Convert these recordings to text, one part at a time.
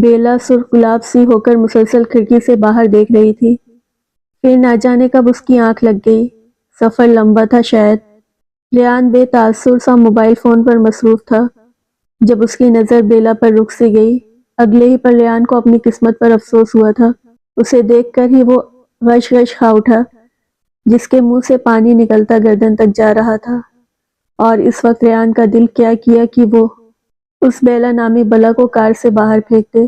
بیلا سرخ گلاب سی ہو کر مسلسل کھڑکی سے باہر دیکھ رہی تھی۔ پھر نہ جانے کب اس کی آنکھ لگ گئی۔ سفر لمبا تھا شاید۔ ریان بے تاثر سا موبائل فون پر مصروف تھا۔ جب اس کی نظر بیلا پر رک سی گئی، اگلے ہی پر ریان کو اپنی قسمت پر افسوس ہوا تھا۔ اسے دیکھ کر ہی وہ غش غش کھا اٹھا، جس کے منہ سے پانی نکلتا گردن تک جا رہا تھا۔ اور اس وقت ریان کا دل کیا کیا کہ وہ اس بیلا نامی بلا کو کار سے باہر پھینک دے۔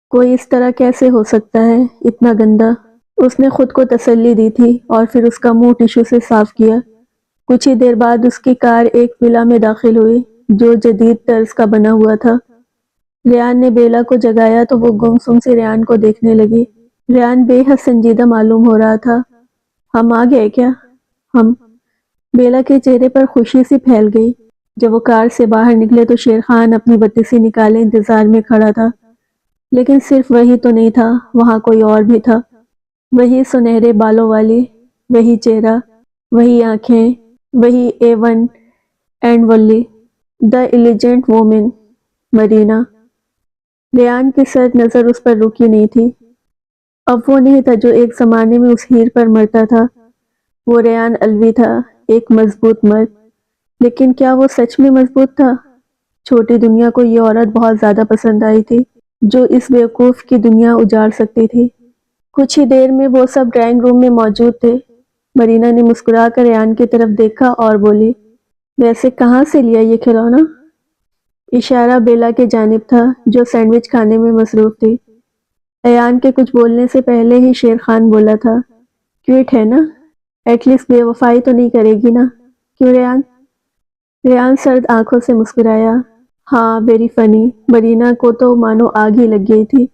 کوئی اس طرح کیسے ہو سکتا ہے، اتنا گندا؟ اس نے خود کو تسلی دی تھی اور پھر اس کا منہ ٹشو سے صاف کیا۔ کچھ ہی دیر بعد اس کی کار ایک ولا میں داخل ہوئی جو جدید طرز کا بنا ہوا تھا۔ ریان نے بیلا کو جگایا تو وہ گم سم سے ریان کو دیکھنے لگی۔ ریان بے حد سنجیدہ معلوم ہو رہا تھا۔ ہم آ گئے کیا؟ ہم؟ بیلا کے چہرے پر خوشی سی پھیل گئی۔ جب وہ کار سے باہر نکلے تو شیر خان اپنی بتیسی نکالے انتظار میں کھڑا تھا، لیکن صرف وہی تو نہیں تھا، وہاں کوئی اور بھی تھا۔ وہی سنہرے بالوں والی، وہی چہرہ، وہی آنکھیں، وہی a one and only, the elegant woman, Marina. Rayan کی سرد نظر اس پر رکی نہیں تھی۔ اب وہ نہیں تھا جو ایک زمانے میں اس ہیر پر مرتا تھا۔ وہ ریان الوی تھا، ایک مضبوط مرد۔ لیکن کیا وہ سچ میں مضبوط تھا؟ چھوٹی دنیا کو یہ عورت بہت زیادہ پسند آئی تھی، جو اس بیوقوف کی دنیا اجاڑ سکتی تھی۔ کچھ ہی دیر میں وہ سب ڈرائنگ روم میں موجود تھے۔ مرینا نے مسکرا کر ریان کی طرف دیکھا اور بولی، ویسے کہاں سے لیا یہ کھلونا؟ اشارہ بیلا کی جانب تھا جو سینڈوچ کھانے میں مصروف تھی۔ ریان کے کچھ بولنے سے پہلے ہی شیر خان بولا تھا، کیوٹ ہے نا؟ ایٹ لیسٹ بے وفائی تو نہیں کرے گی نا؟ کیوں ریان؟ ریان سرد آنکھوں سے مسکرایا، ہاں ویری فنی۔ مرینا کو تو مانو آگ ہی لگ گئی تھی۔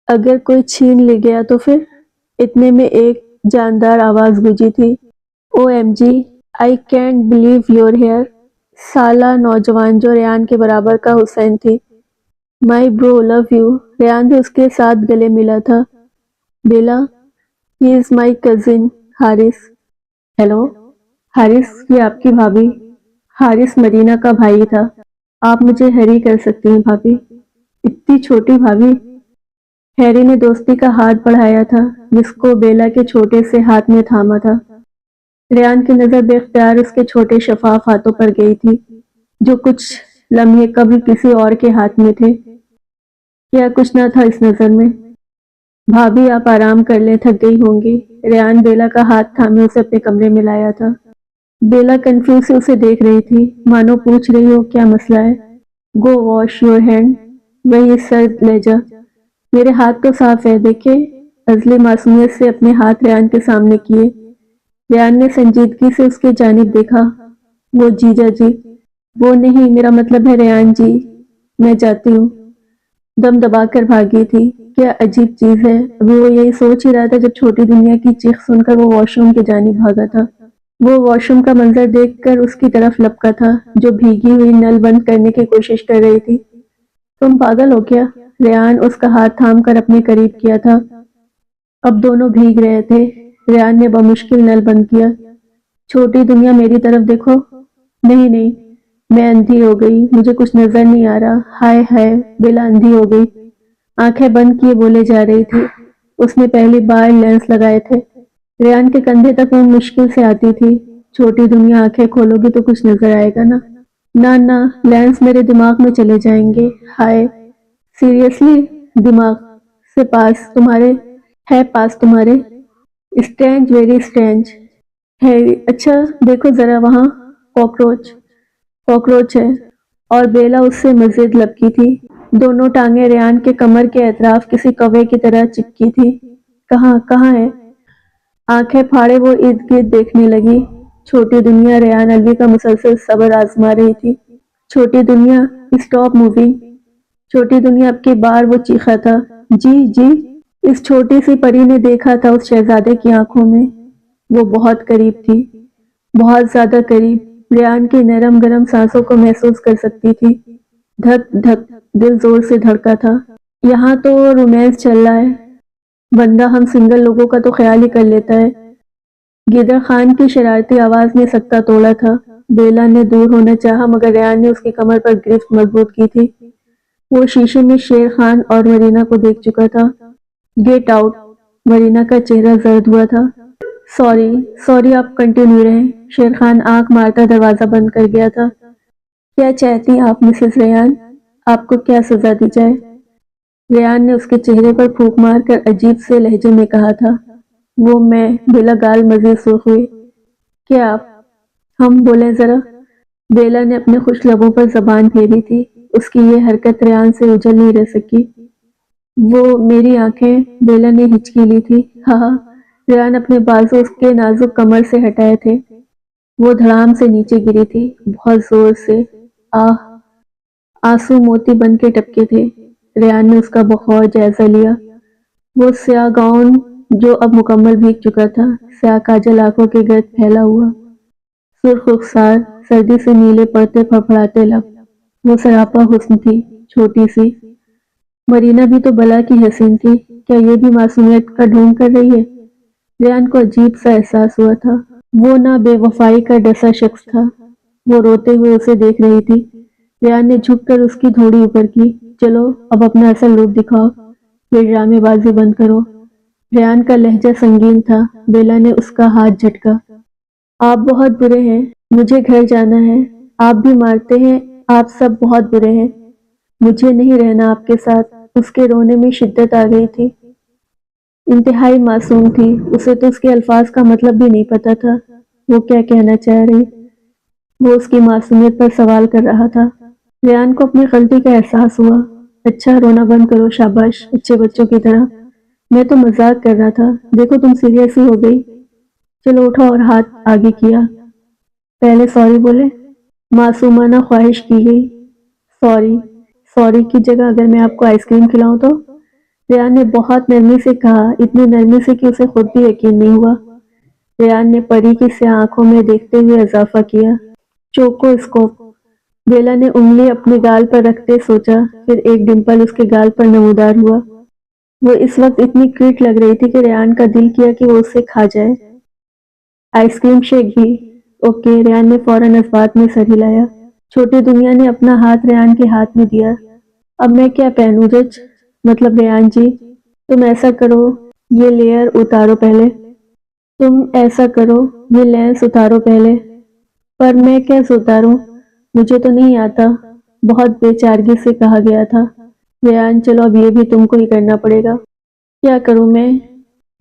اگر کوئی چھین لے گیا تو پھر؟ اتنے میں ایک جاندار آواز گونجی تھی، O M G, I can't believe you're here. سالہ نوجوان جو ریان کے برابر کا حسین تھی۔ مائی برو لو یو۔ ریان بھی اس کے ساتھ گلے ملا تھا۔ Bella, he is my cousin Haris. Hello Haris, یہ آپ کی بھابھی۔ حارث مرینا کا بھائی تھا۔ آپ مجھے ہیری کر سکتی ہیں بھابھی۔ اتنی چھوٹی بھابھی؟ ہیری نے دوستی کا ہاتھ بڑھایا تھا جس کو بیلا کے چھوٹے سے ہاتھ میں تھاما تھا۔ ریان کی نظر بے اختیار اس کے چھوٹے شفاف ہاتھوں پر گئی تھی جو کچھ لمحے قبل کسی اور کے ہاتھ میں تھے۔ کیا کچھ نہ تھا اس نظر میں؟ بھابھی آپ آرام کر لیں، تھک گئی ہوں گی۔ ریان بیلا کا ہاتھ تھامے اسے اپنے کمرے میں لایا تھا۔ بیلا کنفیوز سے اسے دیکھ رہی تھی، مانو پوچھ رہی ہو کیا مسئلہ ہے۔ گو واش یور ہینڈ۔ وہی سرد لہجہ، میرے ہاتھ تو صاف ہے، دیکھیں۔ ازلی معصومیت سے اپنے ہاتھ ریان کے سامنے کیے۔ ریان نے سنجیدگی سے اس کی جانب دیکھا۔ وہ جیجا جی، وہ نہیں، میرا مطلب ہے ریان جی، میں جاتی ہوں۔ دم دبا کر بھاگی تھی۔ کیا عجیب چیز ہے، ابھی وہ یہی سوچ ہی رہا تھا جب چھوٹی دنیا کی چیخ سن کر وہ واش روم کی جانب بھاگا تھا۔ وہ واش روم کا منظر دیکھ کر اس کی طرف لپکا تھا جو بھیگی ہوئی نل بند کرنے کی کوشش کر رہی تھی۔ تم پاگل ہو کیا؟ ریان اس کا ہاتھ تھام کر اپنے قریب کیا تھا۔ اب دونوں بھیگ رہے تھے۔ ریان نے بمشکل نل بند کیا۔ چھوٹی دنیا میری طرف دیکھو۔ نہیں نہیں، میں اندھی ہو گئی، مجھے کچھ نظر نہیں آ رہا۔ ہائے ہائے، بیلا اندھی ہو گئی۔ آنکھیں بند کیے بولے جا رہی تھی۔ اس نے پہلی بار لینس لگائے تھے۔ ریان کے کندھے تک اونگ مشکل سے آتی تھی۔ چھوٹی دنیا، آنکھیں کھولو گی تو کچھ نظر آئے گا نا؟ نہ نہ، لینس میرے دماغ میں چلے جائیں گے۔ ہائے، سیریسلی؟ دماغ سے پاس تمہارے ہے؟ پاس تمہارے؟ اسٹرینج، ویری اسٹرینج ہے۔ اچھا دیکھو ذرا وہاں، کاکروچ۔ کاکروچ ہے۔ اور بیلا اس سے مزید لپکی تھی۔ دونوں ٹانگیں ریان کے کمر کے اطراف کسی کوے کی طرح چپکی تھی۔ کہاں کہاں ہے؟ آنکھیں پھاڑے وہ ارد گرد دیکھنے لگی۔ چھوٹی دنیا ریان الوی کا مسلسل صبر آزما رہی تھی۔ چھوٹی دنیا، اسٹاپ موونگ۔ چھوٹی دنیا، اب کی بار وہ چیخا تھا، جی جی۔ اس چھوٹی سی پری نے دیکھا تھا اس شہزادے کی آنکھوں میں۔ وہ بہت قریب تھی، بہت زیادہ قریب۔ ریان کی نرم گرم سانسوں کو محسوس کر سکتی تھی۔ دھک دھک، دل زور سے دھڑکا تھا۔ یہاں تو رومانس چل رہا ہے، بندہ ہم سنگل لوگوں کا تو خیال ہی کر لیتا ہے۔ گیدڑ خان کی شرارتی آواز نے سکتہ توڑا تھا۔ بیلا نے دور ہونا چاہا مگر ریان نے اس کی کمر پر گرفت مضبوط کی تھی۔ وہ شیشے میں شیر خان اور مرینا کو دیکھ چکا تھا۔ Get out! مرینا کا چہرہ زرد ہوا تھا۔ سوری سوری، آپ کنٹینیو رہیں۔ شیر خان آنکھ مارتا دروازہ بند کر گیا تھا۔ کیا چاہتی آپ مسز ریان؟ آپ کو کیا سزا دی جائے؟ ریان نے اس کے چہرے پر پھونک مار کر عجیب سے لہجے میں کہا تھا۔ وہ میں بیلا گال مزید سرخ ہوئی۔ کیا آپ؟ ہم بولیں ذرا۔ بیلا نے اپنے خوش لبوں پر زبان پھیری تھی۔ اس کی یہ حرکت ریان سے اجل نہیں رہ سکی۔ وہ میری آنکھیں، بیلا نے ہچکی لی تھی۔ ہاں، ریان اپنے بازو اس کے نازک کمر سے ہٹائے تھے۔ وہ دھڑام سے نیچے گری تھی، بہت زور سے۔ آہ! آنسو موتی بن کے ٹپکے تھے۔ ریان نے اس کا بغور جائزہ لیا۔ وہ سیاہ گاؤن جو اب مکمل بھیگ چکا تھا، سیاہ کاجل آنکھوں کے گرد پھیلا ہوا، سرخ رخسار، سردی سے نیلے پڑتے پھڑپڑاتے لب۔ وہ سراپا حسن تھی، چھوٹی سی۔ مرینا بھی تو بلا کی حسین تھی، کیا یہ بھی معصومیت کا ڈھونگ کر رہی ہے؟ ریان کو عجیب سا احساس ہوا تھا۔ وہ نہ بے وفائی کا ڈسا شخص تھا۔ وہ روتے ہوئے اسے دیکھ رہی تھی۔ ریان نے جھک کر اس کی دھوڑی اوپر کی۔ چلو اب اپنا اصل روپ دکھاؤ، یہ ڈرامے بازی بند کرو۔ ریان کا لہجہ سنگین تھا۔ بیلا نے اس کا ہاتھ جھٹکا۔ آپ بہت برے ہیں، مجھے گھر جانا ہے۔ آپ بھی مارتے ہیں، آپ سب بہت برے ہیں، مجھے نہیں رہنا آپ کے ساتھ۔ اس کے رونے میں شدت آ گئی تھی۔ انتہائی معصوم تھی، اسے تو اس کے الفاظ کا مطلب بھی نہیں پتا تھا۔ وہ کیا کہنا چاہ رہی؟ وہ اس کی معصومیت پر سوال کر رہا تھا۔ ریان کو اپنی غلطی کا احساس ہوا۔ اچھا، رونا بند کرو، شاباش، اچھے بچوں کی طرح۔ میں تو مذاق کر رہا تھا، دیکھو تم سیریس ہی ہو گئی۔ چلو اٹھا اور ہاتھ آگے کیا۔ پہلے سوری بولے۔ معصومانہ خواہش کی گئی۔ سوری؟ سوری کی جگہ اگر میں آپ کو آئس کریم کھلاؤں تو؟ ریان نے بہت نرمی سے کہا، اتنی نرمی سے کہ اسے خود بھی یقین نہیں ہوا۔ ریان نے پری کی سیاہ آنکھوں میں دیکھتے ہوئے اضافہ کیا، چوکو اسکوپ۔ بیلا نے انگلی اپنے گال پر رکھتے سوچا، پھر ایک ڈمپل اس کے گال پر نمودار ہوا۔ وہ اس وقت اتنی کیوٹ لگ رہی تھی کہ ریان کا دل کیا کہ وہ اسے کھا جائے۔ آئس کریم شیک بھی؟ اوکے، ریان نے فوراً اثبات میں سر ہلایا۔ چھوٹی دنیا نے اپنا ہاتھ ریان کے ہاتھ میں دیا۔ اب میں کیا پہنوں جج؟ مطلب ریان جی، تم ایسا کرو، یہ لیئر اتارو پہلے۔ تم ایسا کرو، یہ لینس اتارو پہلے۔ پر میں کیسے اتاروں؟ مجھے تو نہیں آتا، بہت بے چارگی سے کہا گیا تھا۔ ریان چلو اب یہ بھی تم کو ہی کرنا پڑے گا۔ کیا کروں میں؟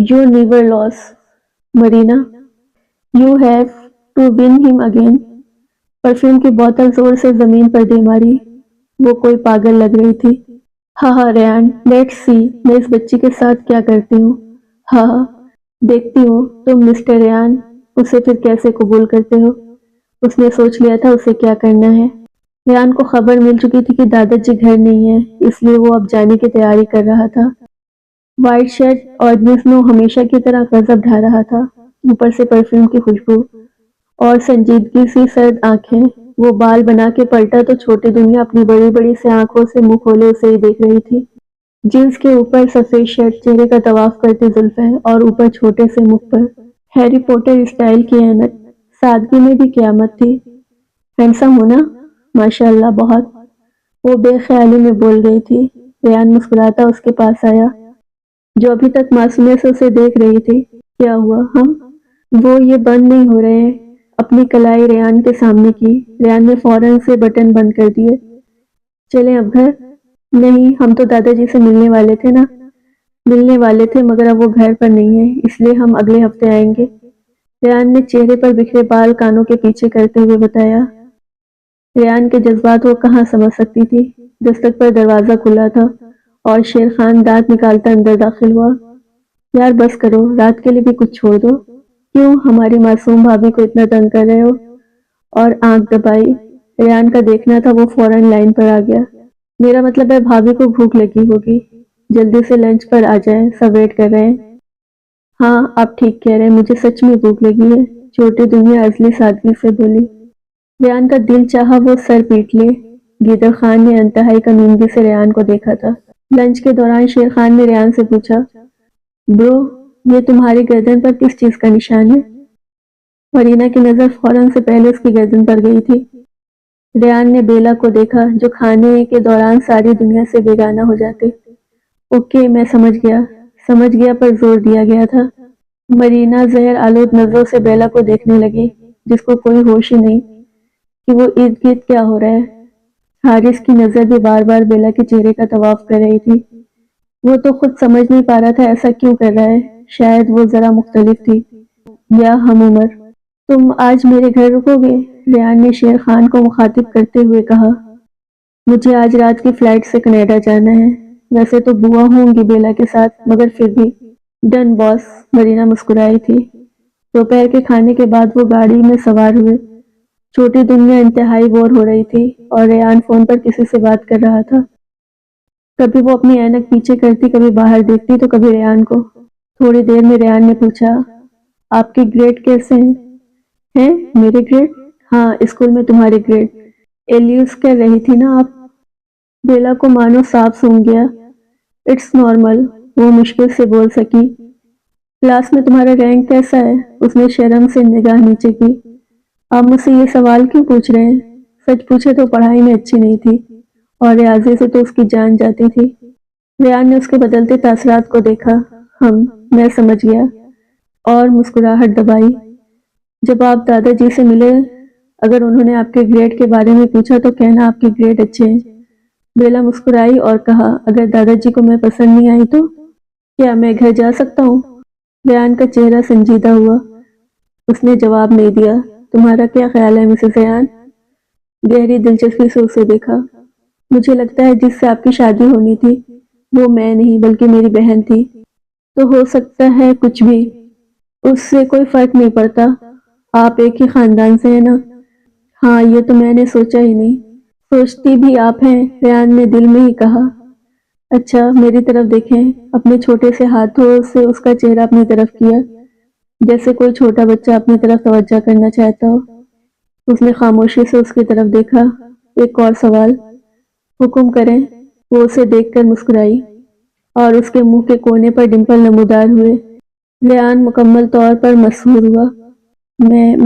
You never lose Marina, you have to win him again. Perfume کی بوتل زور سے زمین پر دے ماری۔ وہ کوئی پاگل لگ رہی تھی۔ ہاں ریان، لیٹس سی میں اس بچی کے ساتھ کیا کرتی ہوں۔ ہاں دیکھتی ہوں تم مسٹر ریان اسے پھر کیسے قبول کرتے ہو۔ اس نے سوچ لیا تھا اسے کیا کرنا ہے۔ ریان کو خبر مل چکی تھی کہ دادا جی گھر نہیں ہے، اس لیے وہ اب جانے کی تیاری کر رہا تھا۔ وائٹ شرٹ اور جسم ہمیشہ کی طرح غضب ڈھا رہا تھا، اوپر سے پرفیوم کی خوشبو اور سنجیدگی سی سرد آنکھیں۔ وہ بال بنا کے پلٹا تو چھوٹی دنیا اپنی بڑی بڑی سی آنکھوں سے منہ کھولے اسے ہی دیکھ رہی تھی۔ جینس کے اوپر سفید شرٹ، چہرے کا طواف کرتی زلفیں اور اوپر چھوٹے سے منہ پر ہیری پوٹر اسٹائل کی اینک۔ سادگی میں بھی قیامت تھی۔ ہینڈسم ہونا؟ ماشاء اللہ بہت۔ وہ بے خیالی میں بول رہی تھی۔ ریان مسکراتا اس کے پاس آیا، جو ابھی تک معصومیت سے اسے دیکھ رہی تھی۔ کیا ہوا؟ ہم؟ وہ یہ بند نہیں ہو رہے۔ اپنی کلائی ریان کے سامنے کی۔ ریان نے فوراً سے بٹن بند کر دیے۔ چلیں اب گھر؟ نہیں، ہم تو دادا جی سے ملنے والے تھے نا۔ ملنے والے تھے مگر اب وہ گھر پر نہیں ہیں، اس لیے ہم اگلے ہفتے آئیں گے۔ ریان نے چہرے پر بکھرے بال کانوں کے پیچھے کرتے ہوئے بتایا۔ ریان کے جذبات وہ کہاں سمجھ سکتی تھی۔ دستک پر دروازہ کھلا تھا اور شیر خان دانت نکالتا اندر داخل ہوا۔ یار بس کرو، رات کے لیے بھی کچھ چھوڑ دو۔ کیوں ہماری معصوم بھابھی کو اتنا تنگ کر رہے ہو؟ اور آنکھ دبائی۔ ریان کا دیکھنا تھا وہ فوراً لائن پر آ گیا۔ میرا مطلب ہے بھابھی کو بھوک لگی ہوگی، جلدی سے لنچ پر آ جائیں، سب ویٹ کر رہے ہیں۔ ہاں آپ ٹھیک کہہ رہے ہیں، مجھے سچ میں بھوک لگی ہے، چھوٹی دنیا ازلی سادگی سے بولی۔ ریان کا دل چاہا وہ سر پیٹ لے۔ گیدڑ خان نے انتہائی کمینگی سے ریان کو دیکھا تھا۔ لنچ کے دوران شیر خان نے ریان سے پوچھا، برو یہ تمہاری گردن پر کس چیز کا نشان ہے؟ مرینا کی نظر فوراً سے پہلے اس کی گردن پر گئی تھی۔ ریان نے بیلا کو دیکھا جو کھانے کے دوران ساری دنیا سے بیگانہ ہو جاتے۔ اوکے میں سمجھ گیا پر زور دیا گیا تھا۔ مرینا زہر آلود نظروں سے بیلا کو دیکھنے لگی جس کو کوئی ہوش ہی نہیں کہ وہ ارد گرد کیا ہو رہا ہے۔ حارث کی نظر بھی بار بار بیلا کے چہرے کا طواف کر رہی تھی۔ وہ تو خود سمجھ نہیں پا رہا تھا ایسا کیوں کر رہا ہے۔ شاید وہ ذرا مختلف تھی یا ہم عمر۔ تم آج میرے گھر رکو گے؟ ریان نے شیر خان کو مخاطب کرتے ہوئے کہا۔ مجھے آج رات کی فلائٹ سے کینیڈا جانا ہے۔ ویسے تو بوا ہوں گی بیلا کے ساتھ مگر پھر بھی۔ ڈن باس، مرینا مسکرائی تھی۔ دوپہر کے کھانے کے بعد وہ گاڑی میں سوار ہوئے۔ چھوٹی دنیا انتہائی بور ہو رہی تھی اور ریان فون پر کسی سے بات کر رہا تھا۔ کبھی وہ اپنی اینک پیچھے کرتی، کبھی باہر دیکھتی تو کبھی ریان کو۔ تھوڑی دیر میں ریان نے پوچھا، آپ کے گریڈ کیسے ہیں؟ میرے گریڈ؟ ہاں، اسکول میں تمہارے گریڈ۔ ایلیوس کر رہی تھی نا آپ؟ بیلا کو مانو سانپ سونگھ گیا۔ اٹس نارمل، وہ مشکل سے بول سکی۔ کلاس میں تمہارا رینک کیسا ہے؟ اس نے شرم سے نگاہ نیچے کی۔ آپ مجھ سے یہ سوال کیوں پوچھ رہے ہیں؟ سچ پوچھے تو پڑھائی میں اچھی نہیں تھی اور ریاضی سے تو اس کی جان جاتی تھی۔ ریان نے اس کے بدلتے تاثرات کو دیکھا۔ میں سمجھ گیا اور مسکراہٹ دبائی۔ جب آپ دادا جی سے ملے اگر انہوں نے آپ کے گریڈ کے بارے میں پوچھا تو کہنا آپ کے گریڈ اچھے ہیں۔ بیلا مسکرائی اور کہا، اگر دادا جی کو میں پسند نہیں آئی تو کیا میں گھر جا سکتا ہوں؟ ریان کا چہرہ سنجیدہ ہوا۔ اس نے جواب نہیں دیا۔ تمہارا کیا خیال ہے مسز ریان؟ گہری دلچسپی سے اسے دیکھا۔ مجھے لگتا ہے جس سے آپ کی شادی ہونی تھی وہ میں نہیں بلکہ میری بہن تھی۔ تو ہو سکتا ہے کچھ بھی، اس سے کوئی فرق نہیں پڑتا۔ آپ ایک ہی خاندان سے ہیں نا؟ ہاں، یہ تو میں نے سوچا ہی نہیں۔ سوچتی بھی آپ ہیں، ریان نے دل میں ہی کہا۔ اچھا میری طرف دیکھیں۔ اپنے چھوٹے سے ہاتھوں سے اس کا چہرہ اپنی طرف کیا جیسے کوئی چھوٹا بچہ اپنی طرف توجہ کرنا چاہتا ہو۔ اس نے خاموشی سے اس کی طرف دیکھا۔ ایک اور سوال؟ حکم کریں۔ وہ اسے دیکھ کر مسکرائی اور اس کے منہ کے کونے پر ڈمپل نمودار ہوئے۔ ریان مکمل طور پر مسحور ہوا۔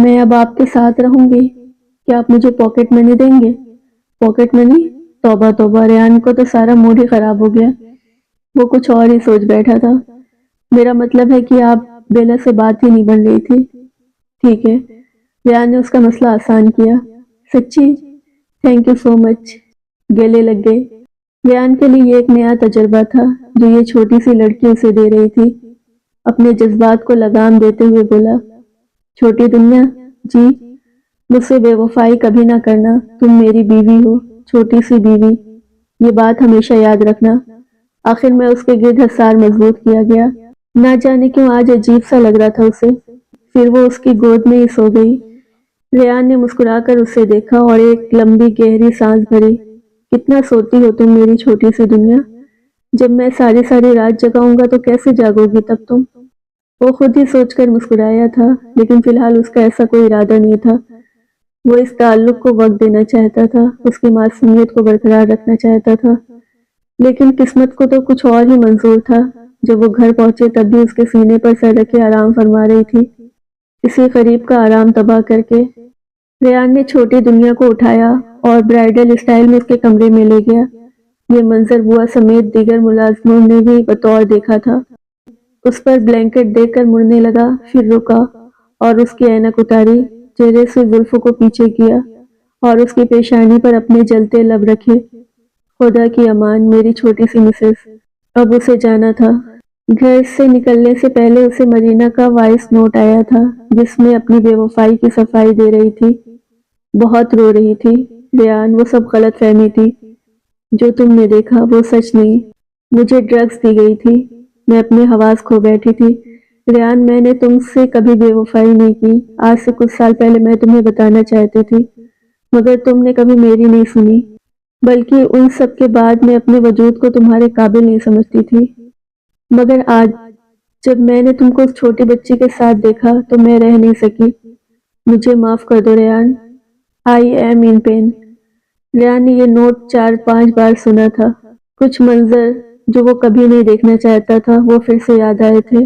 میں اب آپ کے ساتھ رہوں گی۔ کیا آپ مجھے پاکٹ منی دیں گے؟ Pocket money? توبہ توبہ، ریان کو تو سارا موڈ ہی خراب ہو گیا۔ وہ کچھ اور ہی سوچ بیٹھا تھا۔ میرا مطلب ہے کہ آپ بیلا سے بات ہی نہیں بن رہی تھی۔ ٹھیک ہے، ریان نے اس کا مسئلہ آسان کیا۔ سچی؟ تھینک یو سو مچ۔ گلے لگ گئے۔ ریان کے لیے یہ ایک نیا تجربہ تھا جو یہ چھوٹی سی لڑکی اسے دے رہی تھی۔ اپنے جذبات کو لگام دیتے ہوئے بولا، چھوٹی دنیا، جی؟ مجھ سے بے وفائی کبھی نہ کرنا۔ تم میری بیوی ہو، چھوٹی سی بیوی۔ یہ بات ہمیشہ یاد رکھنا۔ آخر میں اس کے گرد حصار مضبوط کیا گیا۔ نہ جانے کیوں آج عجیب سا لگ رہا تھا اسے۔ پھر وہ اس کی گود میں ہی سو گئی۔ ریان نے مسکرا کر اسے دیکھا اور ایک لمبی گہری سانس بھری۔ کتنا سوتی ہو تم میری چھوٹی سی دنیا؟ جب میں ساری رات جگاؤں گا تو کیسے جاگو گی تب تم؟ وہ خود ہی سوچ کر مسکرایا تھا لیکن فی الحال اس کا ایسا کوئی ارادہ نہیں تھا۔ وہ اس تعلق کو وقت دینا چاہتا تھا، اس کی معصومیت کو برقرار رکھنا چاہتا تھا، لیکن قسمت کو تو کچھ اور ہی منظور تھا۔ جب وہ گھر پہنچے تب بھی اس کے سینے پر سر رکھے آرام فرما رہی تھی، کسی غریب کا آرام تباہ کر کے۔ ریان نے چھوٹی دنیا کو اٹھایا اور برائڈل اسٹائل میں اس کے کمرے میں لے گیا۔ یہ منظر بوا سمیت دیگر ملازموں نے بھی بطور دیکھا تھا۔ اس پر بلینکٹ دیکھ کر مڑنے لگا، پھر رکا اور اس کی اینک اتاری، چہرے سے زلفوں کو پیچھے کیا اور اس کی پیشانی پر اپنے جلتے لب رکھے۔ خدا کی امان، میری چھوٹی سی مسز۔ اب اسے جانا تھا۔ گھر سے نکلنے سے پہلے اسے مرینا کا وائس نوٹ آیا تھا جس میں اپنی بے وفائی کی صفائی دے رہی تھی۔ بہت رو رہی تھی۔ ریان، وہ سب غلط فہمی تھی۔ جو تم نے دیکھا وہ سچ نہیں۔ مجھے ڈرگز دی گئی تھی، میں اپنے حواس کھو بیٹھی تھی۔ ریان، میں نے تم سے کبھی بے وفائی نہیں کی۔ آج سے کچھ سال پہلے میں تمہیں بتانا چاہتی تھی مگر تم نے کبھی میری نہیں سنی، بلکہ ان سب کے بعد میں اپنے وجود کو تمہارے قابل نہیں سمجھتی تھی۔ مگر آج جب میں نے تم کو اس چھوٹی بچی کے ساتھ دیکھا تو میں رہ نہیں سکی۔ مجھے معاف کر دو Rayan, I am in pain. Rayan نے یہ نوٹ 4-5 بار سنا تھا۔ کچھ منظر جو وہ کبھی نہیں دیکھنا چاہتا تھا وہ پھر سے یاد آئے تھے۔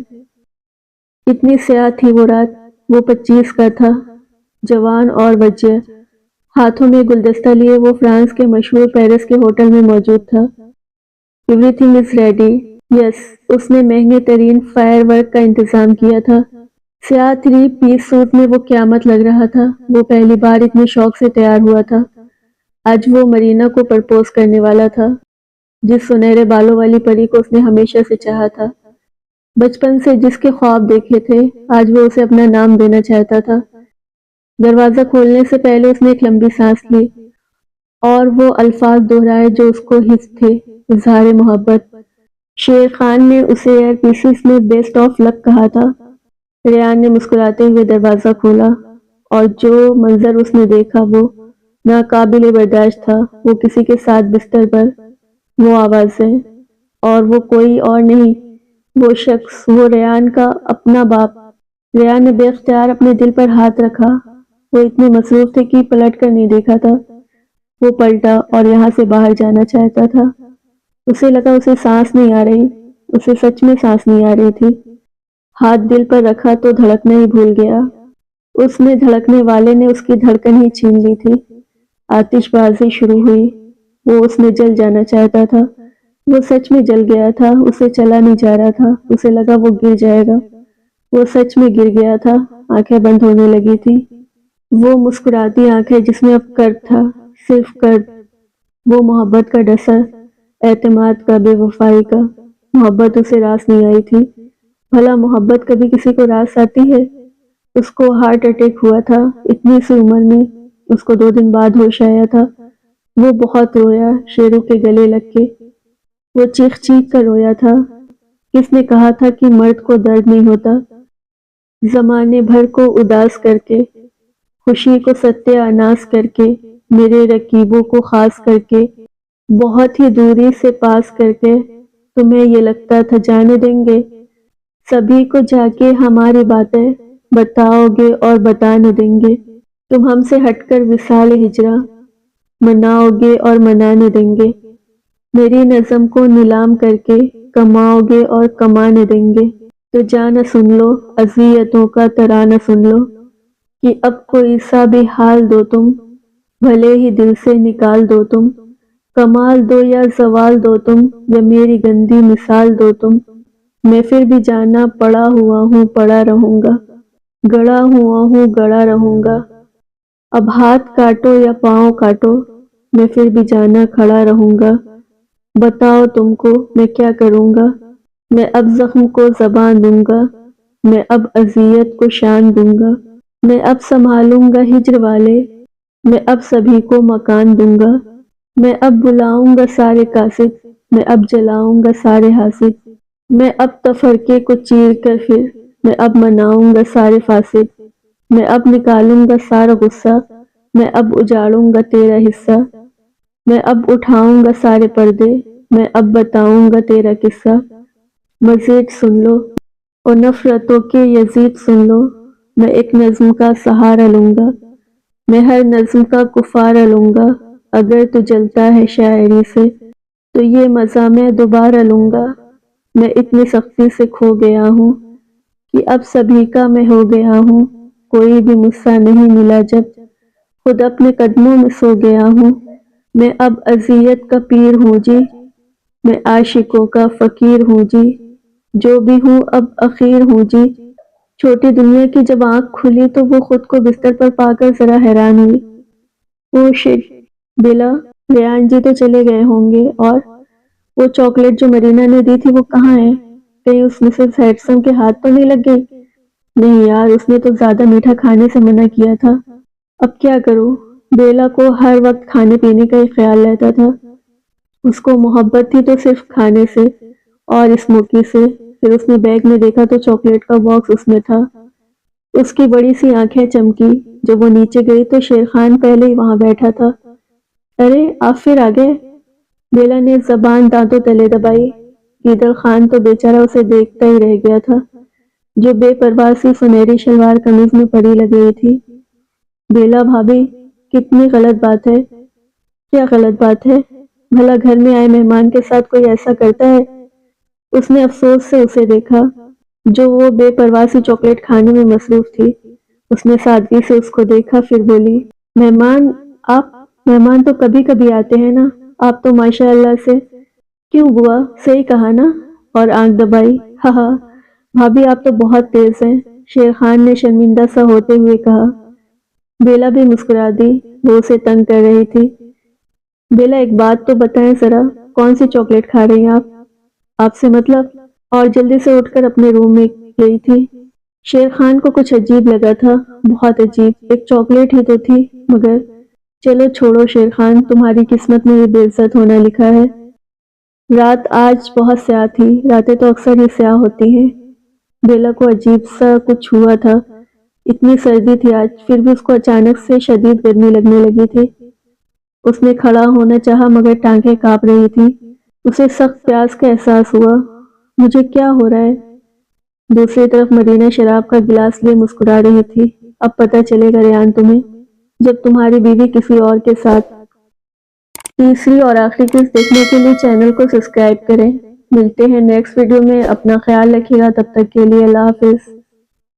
کتنی سیاہ تھی وہ رات۔ وہ 25 کا تھا، جوان اور وجہ، ہاتھوں میں گلدستہ لیے وہ فرانس کے مشہور پیرس کے ہوٹل میں موجود تھا۔ Everything is ready. Yes, اس نے مہنگے ترین فائر ورک کا انتظام کیا تھا۔ سیاہ 3 پیس سوٹ میں وہ قیامت لگ رہا تھا۔ وہ پہلی بار اتنے شوق سے تیار ہوا تھا۔ آج وہ مرینا کو پرپوز کرنے والا تھا، جس سنہرے بالوں والی پری کو اس نے ہمیشہ سے چاہا تھا، بچپن سے جس کے خواب دیکھے تھے۔ آج وہ اسے اپنا نام دینا چاہتا تھا۔ دروازہ کھولنے سے پہلے اس نے ایک لمبی سانس لی اور وہ الفاظ دہرائے جو اس کو حس تھے، اظہار محبت۔ شیر خان نے اسے ایئر پیسز میں بیسٹ آف لک کہا تھا۔ ریان نے مسکراتے ہوئے دروازہ کھولا اور جو منظر اس نے دیکھا وہ ناقابل برداشت تھا۔ وہ کسی کے ساتھ بستر پر، وہ آوازیں، اور وہ کوئی اور نہیں، وہ شخص، وہ ریان کا اپنا باپ۔ ریان نے بے اختیار اپنے دل پر ہاتھ رکھا۔ وہ اتنے مصروف تھے کہ پلٹ کر نہیں دیکھا تھا۔ وہ پلٹا اور یہاں سے باہر جانا چاہتا تھا۔ اسے لگا اسے سانس نہیں آ رہی، اسے سچ میں سانس نہیں آ رہی تھی۔ ہاتھ دل پر رکھا تو دھڑکنا ہی بھول گیا۔ اس میں دھڑکنے والے نے اس کی دھڑکن ہی چھین لی تھی۔ آتش بازی شروع ہوئی۔ وہ اس میں جل جانا چاہتا تھا۔ وہ سچ میں جل گیا تھا۔ اسے چلا نہیں جا رہا تھا۔ اسے لگا وہ گر جائے گا۔ وہ سچ میں گر گیا تھا۔ آنکھیں بند ہونے لگی تھی۔ وہ مسکراتی آنکھیں جس میں اب کرد تھا، صرف کرد۔ وہ محبت کا ڈسر، اعتماد کا، بے وفائی کا۔ محبت اسے راس نہیں آئی تھی۔ بھلا محبت کبھی کسی کو راس آتی ہے؟ اس کو ہارٹ اٹیک ہوا تھا اتنی سی عمر میں۔ اس کو 2 دن بعد ہوش آیا تھا۔ وہ بہت رویا، شیروں کے گلے لگ کے۔ وہ چیخ چیخ کر رویا تھا۔ کس نے کہا تھا کہ مرد کو درد نہیں ہوتا؟ زمانے بھر کو اداس کر کے، خوشی کو ستیہ اناس کر کے، میرے رقیبوں کو خاص کر کے، بہت ہی دوری سے پاس کر کے، تمہیں یہ لگتا تھا جانے دیں گے؟ سبھی کو جا کے ہماری باتیں بتاؤ گے اور بتانے دیں گے؟ تم ہم سے ہٹ کر وصال ہجراں مناؤ گے اور منانے دیں گے؟ میری نظم کو نیلام کر کے کماؤ گے اور کمانے دیں گے؟ تو جانا سن لو، اذیتوں کا ترانہ سن لو، کہ اب کوئی سا بھی حال دو تم، بھلے ہی دل سے نکال دو تم، کمال دو یا زوال دو تم، یا میری گندی مثال دو تم، میں پھر بھی جانا پڑا ہوا ہوں پڑا رہوں گا، گڑا ہوا ہوں گڑا رہوں گا۔ اب ہاتھ کاٹو یا پاؤں کاٹو، میں پھر بھی جانا کھڑا رہوں گا۔ بتاؤ تم کو میں کیا کروں گا؟ میں اب زخم کو زبان دوں گا، میں اب اذیت کو شان دوں گا، میں اب سنبھالوں گا ہجر والے، میں اب سبھی کو مکان دوں گا، میں اب بلاؤں گا سارے قاصد، میں اب جلاؤں گا سارے حاسد، میں اب تفرقے کو چیر کر پھر میں اب مناؤں گا سارے فاسد، میں اب نکالوں گا سارا غصہ، میں اب اجاڑوں گا تیرا حصہ، میں اب اٹھاؤں گا سارے پردے، میں اب بتاؤں گا تیرا قصہ۔ مزید سن لو اور نفرتوں کے یزید سن لو، میں ایک نظم کا سہارا لوں گا، میں ہر نظم کا کفارہ لوں گا۔ اگر تو جلتا ہے شاعری سے تو یہ مزہ میں دوبارہ لوں گا۔ میں اتنی سختی سے کھو گیا ہوں کہ اب سبھی کا میں ہو گیا ہوں، کوئی بھی مجھ سا نہیں ملا جب خود اپنے قدموں میں سو گیا ہوں۔ میں اب اذیت کا پیر ہوں جی، میں عاشقوں کا فقیر ہوں جی، جو بھی ہوں اب اخیر ہوں جی۔ چھوٹی دنیا کی جب آنکھ کھلی تو وہ خود کو بستر پر پا کر ذرا حیران ہوئی۔ وہ شٹ، بلا، ریان جی تو چلے گئے ہوں گے، اور وہ چاکلیٹ جو مرینا نے دی تھی وہ کہاں ہے؟ کہیں اس مسز ہیڈسن کے ہاتھ تو نہیں لگ گئی؟ نہیں یار، اس نے تو زیادہ میٹھا کھانے سے منع کیا تھا۔ اب کیا کروں؟ بیلا کو ہر وقت کھانے پینے کا ہی خیال رہتا تھا۔ اس کو محبت تھی تو صرف کھانے سے اور اسموکی سے۔ پھر اس نے بیگ میں دیکھا تو چاکلیٹ کا باکس اس میں تھا۔ اس کی بڑی سی آنکھیں چمکی۔ جب وہ نیچے گئی تو شیر خان پہلے ہی وہاں بیٹھا تھا۔ ارے آپ پھر آ گئے؟ بیلا نے زبان دانتوں تلے دبائی۔ گیدڑ خان تو بیچارہ اسے دیکھتا ہی رہ گیا تھا، جو بے پرواہ سی سنہری شلوار قمیض میں پڑی لگ رہی تھی۔ بیلا بھابھی، کتنی غلط بات ہے۔ کیا غلط بات ہے؟ بھلا گھر میں آئے مہمان کے ساتھ کوئی ایسا کرتا ہے؟ اس نے افسوس سے اسے دیکھا جو وہ بے پرواہ سی چاکلیٹ کھانے میں مصروف تھی۔ اس نے سادگی سے اس کو دیکھا، پھر بولی، مہمان آپ مہمان تو کبھی کبھی آتے ہیں نا، آپ تو ماشاء اللہ سے۔ کیوں بوا، صحیح کہا نا؟ اور آنکھ دبائی۔ ہاں ہاں بھابھی آپ تو بہت تیز ہیں، شیر خان نے شرمندہ سا ہوتے ہوئے کہا۔ بیلا بھی مسکرا دی، وہ اسے تنگ کر رہی تھی۔ بیلا ایک بات تو بتائیں ذرا، کون سی چاکلیٹ کھا رہی ہیں آپ سے مطلب؟ اور جلدی سے اٹھ کر اپنے روم میں گئی تھی۔ شیر خان کو کچھ عجیب لگا تھا، بہت عجیب، ایک چاکلیٹ ہی تو تھی، مگر چلو چھوڑو شیر خان، تمہاری قسمت میں بھی بے عزت ہونا لکھا ہے۔ رات آج بہت سیاہ تھی، راتیں تو اکثر ہی سیاہ ہوتی ہیں۔ بیلا کو عجیب سا کچھ ہوا تھا، اتنی سردی تھی آج، پھر بھی اس کو اچانک سے شدید گرمی لگنے لگی تھی۔ اس نے کھڑا ہونا چاہا مگر ٹانگیں کانپ رہی تھی، اسے سخت پیاس کا احساس ہوا۔ مجھے کیا ہو رہا ہے؟ دوسری طرف مدینہ شراب کا گلاس لیے مسکرا رہی تھی۔ اب پتہ چلے گا ریان تمہیں، جب تمہاری بیوی کسی اور کے ساتھ۔ تیسری اور آخری قسط دیکھنے کے لیے چینل کو سبسکرائب کریں۔ ملتے ہیں نیکسٹ ویڈیو میں، اپنا خیال رکھیے گا، تب تک کے لیے اللہ حافظ۔